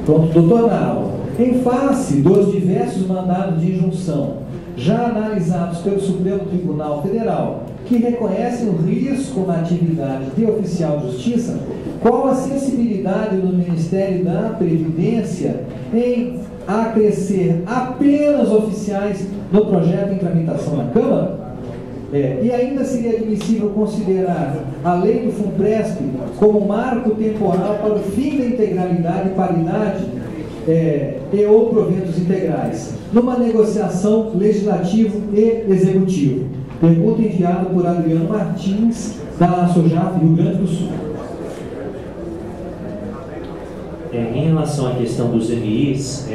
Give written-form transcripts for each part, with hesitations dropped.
Pronto, doutor Nau. Em face dos diversos mandados de injunção já analisados pelo Supremo Tribunal Federal, que reconhecem o risco na atividade de oficial de justiça, qual a sensibilidade do Ministério da Previdência em acrescer apenas oficiais no projeto em tramitação na Câmara? E ainda seria admissível considerar a lei do FUNPRESP como marco temporal para o fim da integralidade e paridade e ou proventos integrais, numa negociação legislativo e executivo? Pergunta enviada por Adriano Martins, da SOJAF, Rio Grande do Sul. Em relação à questão dos MIs,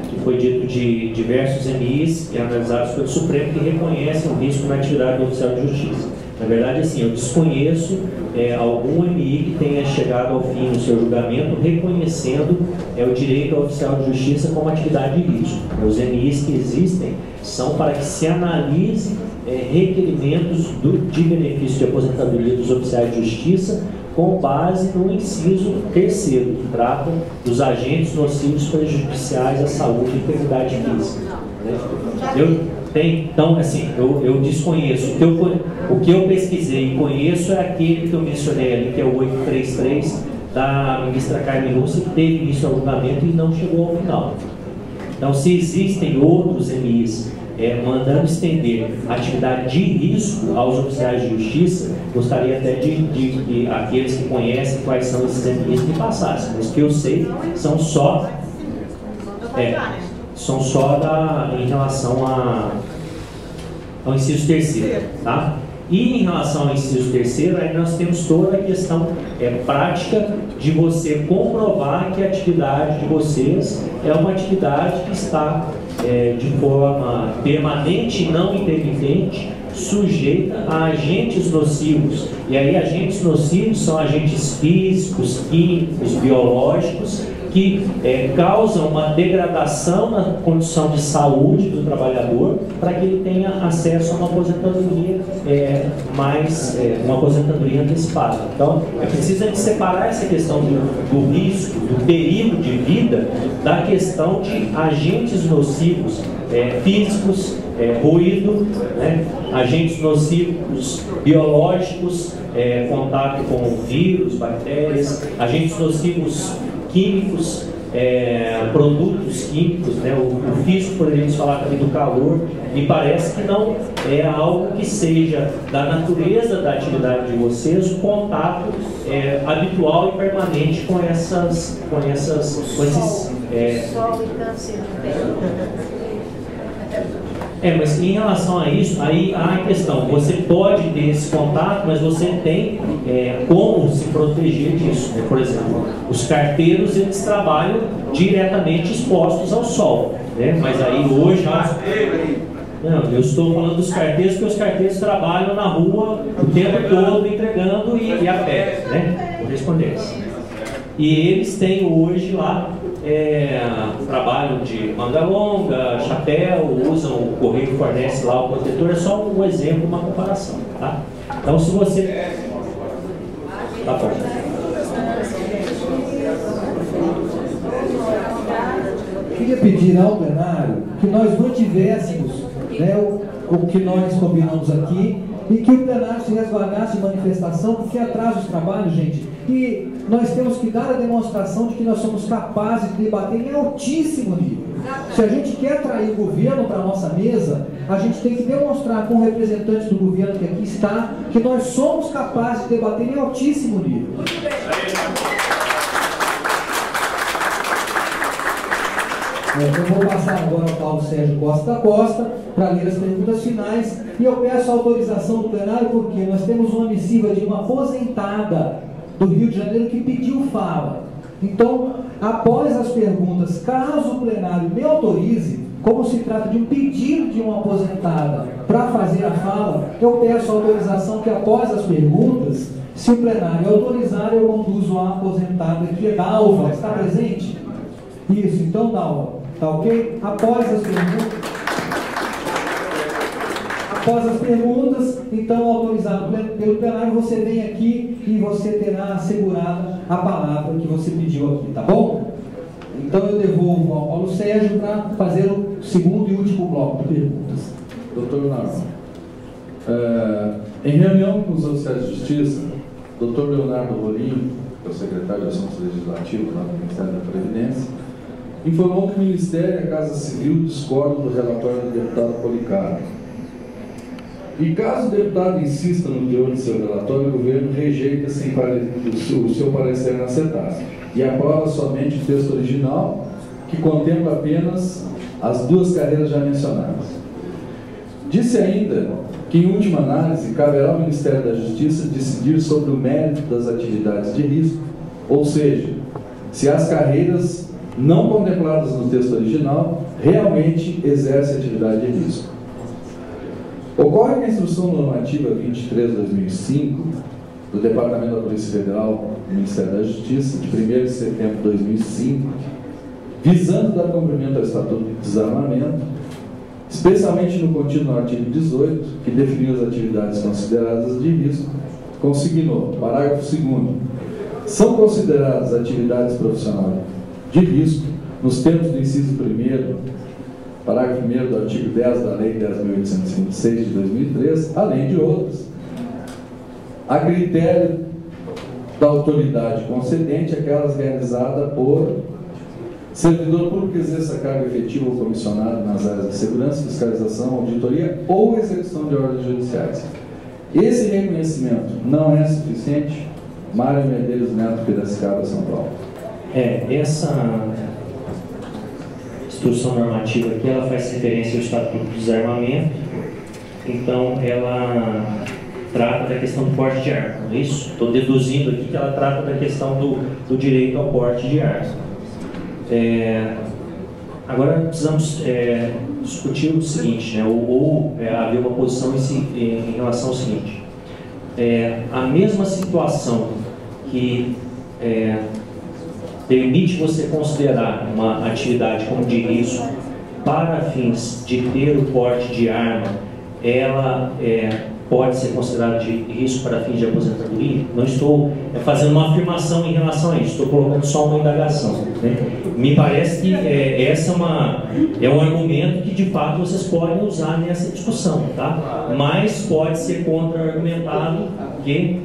que foi dito de diversos MIs analisados pelo Supremo que reconhecem o risco na atividade do oficial de justiça. Na verdade, assim, eu desconheço algum MI que tenha chegado ao fim no seu julgamento reconhecendo o direito ao oficial de justiça como atividade de risco. Os MIs que existem são para que se analise requerimentos de benefício de aposentadoria dos oficiais de justiça com base no inciso 3º, que trata dos agentes nocivos prejudiciais à saúde e integridade física. Então, assim, eu desconheço. O que eu pesquisei e conheço é aquele que eu mencionei ali, que é o 833 da ministra Carmen Lúcia, que teve início ao julgamento e não chegou ao final. Então, se existem outros MIs mandando estender atividade de risco aos oficiais de justiça, gostaria até de aqueles que conhecem quais são esses MIs me passassem. Mas que eu sei são só em relação ao inciso 3º, tá? E em relação ao inciso 3º, aí nós temos toda a questão prática de você comprovar que a atividade de vocês é uma atividade que está de forma permanente e não intermitente, sujeita a agentes nocivos. E aí agentes nocivos são agentes físicos, químicos, biológicos, que causam uma degradação na condição de saúde do trabalhador para que ele tenha acesso a uma aposentadoria uma aposentadoria antecipada. Então, é preciso separar essa questão do risco, do perigo de vida, da questão de agentes nocivos físicos, ruído, né? Agentes nocivos biológicos, contato com vírus, bactérias, agentes nocivos químicos, produtos químicos, né? O físico, poderíamos falar também do calor, e parece que não é algo que seja da natureza da atividade de vocês, o contato habitual e permanente com esses Sol e câncer de pele. Mas em relação a isso, aí há a questão, você pode ter esse contato, mas você tem como se proteger disso, né? Por exemplo, os carteiros, eles trabalham diretamente expostos ao sol, né? Mas aí hoje... Não, eu estou falando dos carteiros, porque os carteiros trabalham na rua o tempo todo entregando e a pé, né? Vou responder. E eles têm hoje lá trabalho de manga longa, chapéu, usam o correio, fornece lá o protetor, é só um exemplo, uma comparação, tá? Então, se você... Tá bom. Queria pedir ao plenário que nós mantivéssemos, né, o que nós combinamos aqui, e que o plenário se resguardasse de manifestação, porque atrasa os trabalhos, gente. E nós temos que dar a demonstração de que nós somos capazes de debater em altíssimo nível. Se a gente quer atrair o governo para a nossa mesa, a gente tem que demonstrar com representantes do governo que aqui está, que nós somos capazes de debater em altíssimo nível. Eu vou passar agora ao Paulo Sérgio Costa da Costa para ler as perguntas finais, e eu peço a autorização do plenário porque nós temos uma missiva de uma aposentada do Rio de Janeiro que pediu fala. Então, após as perguntas, caso o plenário me autorize, como se trata de um pedido de uma aposentada para fazer a fala, eu peço a autorização que após as perguntas, se o plenário autorizar, eu conduzo a aposentada aqui. Dalva, está presente? Isso, então Dalva, tá ok? Após as perguntas, então autorizado pelo plenário, você vem aqui e você terá assegurada a palavra que você pediu aqui, tá bom? Então eu devolvo ao Paulo Sérgio para fazer o segundo e último bloco de perguntas. Doutor Leonardo, em reunião com os oficiais de justiça, doutor Leonardo Rolim, que é o secretário de Assuntos Legislativos lá do Ministério da Previdência, informou que o Ministério e a Casa Civil discordam do relatório do deputado Policarpo. E caso o deputado insista no teor do seu relatório, o governo rejeita o seu parecer na CETAS e aprova somente o texto original, que contempla apenas as duas carreiras já mencionadas. Disse ainda que, em última análise, caberá ao Ministério da Justiça decidir sobre o mérito das atividades de risco, ou seja, se as carreiras não contempladas no texto original realmente exercem atividade de risco. Ocorre que a Instrução Normativa 23/2005 do Departamento da Polícia Federal do Ministério da Justiça, de 1º de setembro de 2005, visando dar cumprimento ao Estatuto de Desarmamento, especialmente no contido no artigo 18, que definiu as atividades consideradas de risco, consignou, parágrafo 2º, são consideradas atividades profissionais de risco, nos termos do inciso 1º, parágrafo 1º do artigo 10 da Lei 10.826 de 2003, além de outras, a critério da autoridade concedente, aquelas realizadas por servidor público que exerça cargo efetivo ou comissionado nas áreas de segurança, fiscalização, auditoria ou execução de ordens judiciais. Esse reconhecimento não é suficiente? Mário Medeiros Neto, Piracicaba, São Paulo. Essa instrução normativa aqui, ela faz referência ao Estatuto de Desarmamento, então ela trata da questão do porte de arma, não é isso? Estou deduzindo aqui que ela trata da questão do direito ao porte de arma. Agora precisamos discutir o seguinte, né? Haver uma posição em relação ao seguinte: a mesma situação que permite você considerar uma atividade como de risco para fins de ter o porte de arma, ela pode ser considerada de risco para fins de aposentadoria? Não estou fazendo uma afirmação em relação a isso, estou colocando só uma indagação, né? Me parece que essa é um argumento que de fato vocês podem usar nessa discussão, tá? Mas pode ser contra-argumentado que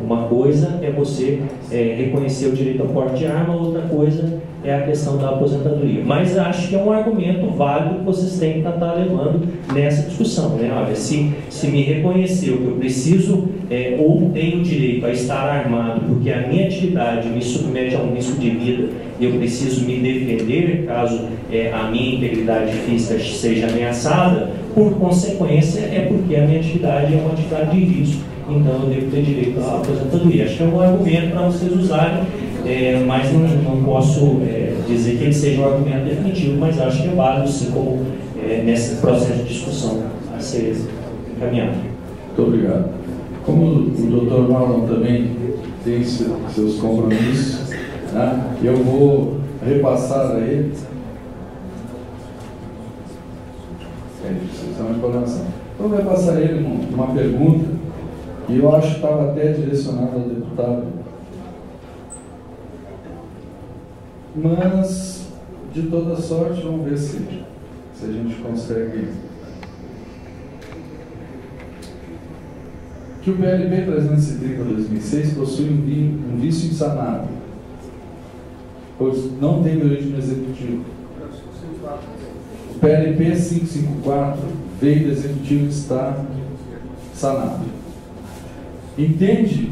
uma coisa é você reconhecer o direito ao porte de arma, outra coisa é a questão da aposentadoria. Mas acho que é um argumento válido que vocês têm que estar levando nessa discussão, né? Olha, se me reconheceu que eu preciso ou tenho direito a estar armado porque a minha atividade me submete a um risco de vida e eu preciso me defender caso a minha integridade física seja ameaçada, por consequência é porque a minha atividade é uma atividade de risco, então eu devo ter direito à aposentadoria. Acho que é um argumento para vocês usarem, mas não posso dizer que ele seja um argumento definitivo, mas acho que é válido sim como nesse processo de discussão a ser encaminhado. Muito obrigado. Como o Dr. Marlon também tem seus compromissos, né, eu vou repassar a ele uma informação. Eu vou repassar a ele uma pergunta e eu acho que estava até direcionada ao deputado. Mas, de toda sorte, vamos ver se a gente consegue. Que o PLP 330/2006 possui um vício insanável, pois não tem origem no executivo. O PLP 554 veio do executivo e está sanado. Entende,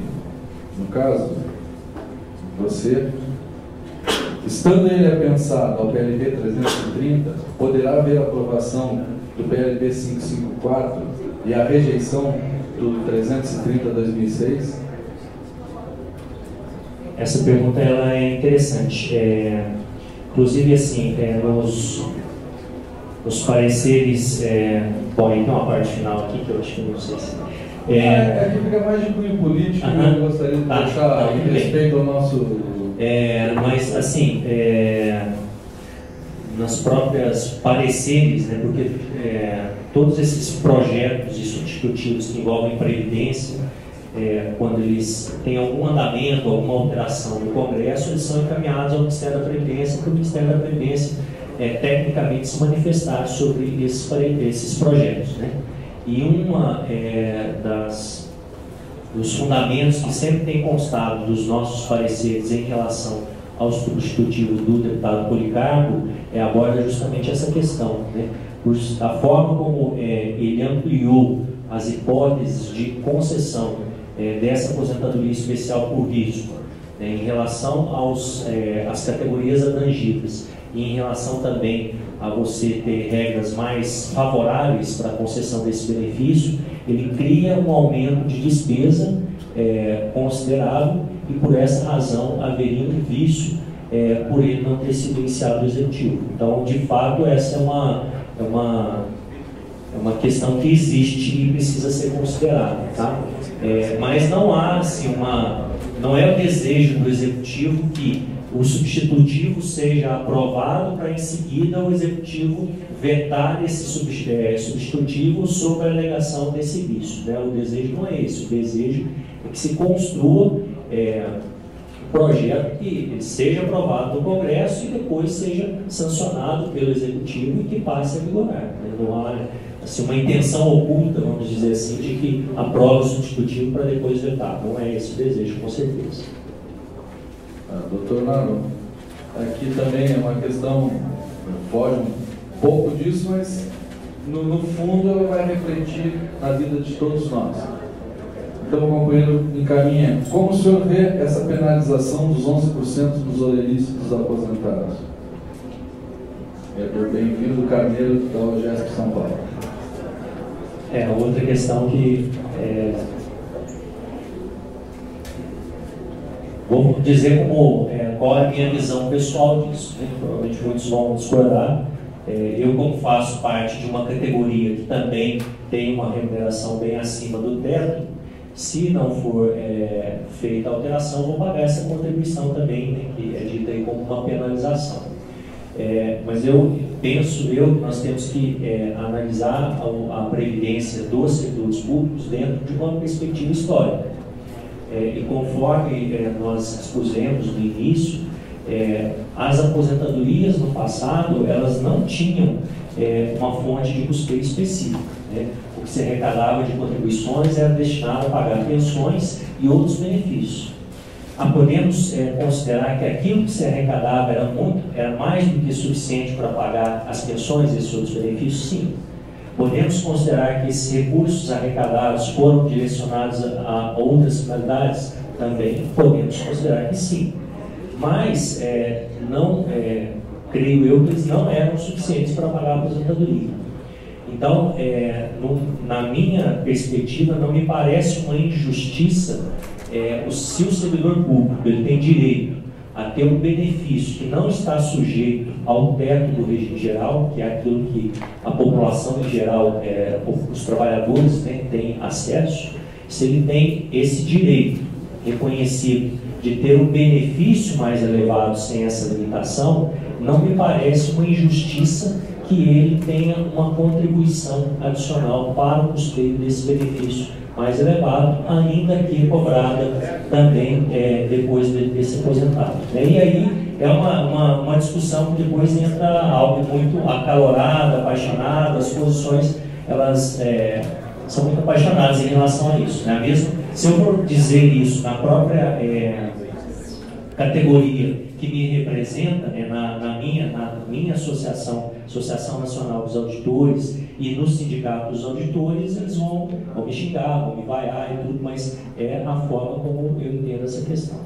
no caso, você, estando ele apensado ao PLP 330, poderá haver a aprovação do PLP 554 e a rejeição do 330/2006? Essa pergunta ela é interessante. Inclusive, assim, nos pareceres, bom, então a parte final aqui, que eu acho que não sei se... que fica mais de cunho político, eu gostaria de deixar em respeito ao nosso... mas, assim, nas próprias pareceres, né, porque todos esses projetos e substitutivos que envolvem previdência, quando eles têm algum andamento, alguma alteração no Congresso, eles são encaminhados ao Ministério da Previdência, para o Ministério da Previdência tecnicamente se manifestar sobre esses projetos, né? E dos fundamentos que sempre tem constado dos nossos pareceres em relação ao substitutivo do deputado Policarpo aborda justamente essa questão, né? A forma como ele ampliou as hipóteses de concessão dessa aposentadoria especial por risco, né, em relação às categorias abrangidas e em relação também a você ter regras mais favoráveis para a concessão desse benefício, ele cria um aumento de despesa considerável e por essa razão haveria um vício por ele não ter sido iniciado o executivo. Então, de fato, essa é uma questão que existe e precisa ser considerada, tá? Mas não há assim, não é o desejo do executivo que o substitutivo seja aprovado para em seguida o executivo vetar esse substitutivo sob a alegação desse vício, né? O desejo não é esse, o desejo é que se construa um projeto que ele seja aprovado no Congresso e depois seja sancionado pelo executivo e que passe a vigorar, né? Não há assim, uma intenção oculta, vamos dizer assim, de que aprove o substitutivo para depois vetar. Não é esse o desejo, com certeza. Doutor Naro, aqui também é uma questão, foge um pouco disso, mas no fundo ela vai refletir na vida de todos nós. Então o companheiro encaminha. Como o senhor vê essa penalização dos 11% dos honoríficos dos aposentados? Bem-vindo, Carneiro, da OGESP São Paulo. Outra questão que vou dizer qual é a minha visão pessoal disso, né? Provavelmente muitos vão discordar. Eu, como faço parte de uma categoria que também tem uma remuneração bem acima do teto, se não for feita a alteração, vou pagar essa contribuição também, né, que é dita aí como uma penalização. Mas eu penso nós temos que analisar a previdência dos servidores públicos dentro de uma perspectiva histórica. E conforme nós expusemos no início, as aposentadorias no passado, elas não tinham uma fonte de custeio específica, né? O que se arrecadava de contribuições era destinado a pagar pensões e outros benefícios. Podemos considerar que aquilo que se arrecadava era mais do que suficiente para pagar as pensões e esses outros benefícios? Sim. Podemos considerar que esses recursos arrecadados foram direcionados a outras finalidades? Também podemos considerar que sim. Mas creio eu que eles não eram suficientes para pagar a aposentadoria. Então, na minha perspectiva, não me parece uma injustiça se o servidor público ele tem direito a ter um benefício que não está sujeito ao teto do regime geral, que é aquilo que a população em geral, os trabalhadores, né, têm acesso. Se ele tem esse direito reconhecido de ter um benefício mais elevado sem essa limitação, não me parece uma injustiça que ele tenha uma contribuição adicional para o custeio desse benefício mais elevado, ainda que cobrada também depois de ser aposentado. E aí é uma discussão que depois entra algo muito acalorado, apaixonado, as posições elas são muito apaixonadas em relação a isso, né? Mesmo se eu for dizer isso na própria categoria que me representa, na minha associação, Associação Nacional dos Auditores, e no Sindicato dos Auditores, eles vão me xingar, vão me vaiar e tudo, mas é a forma como eu entendo essa questão.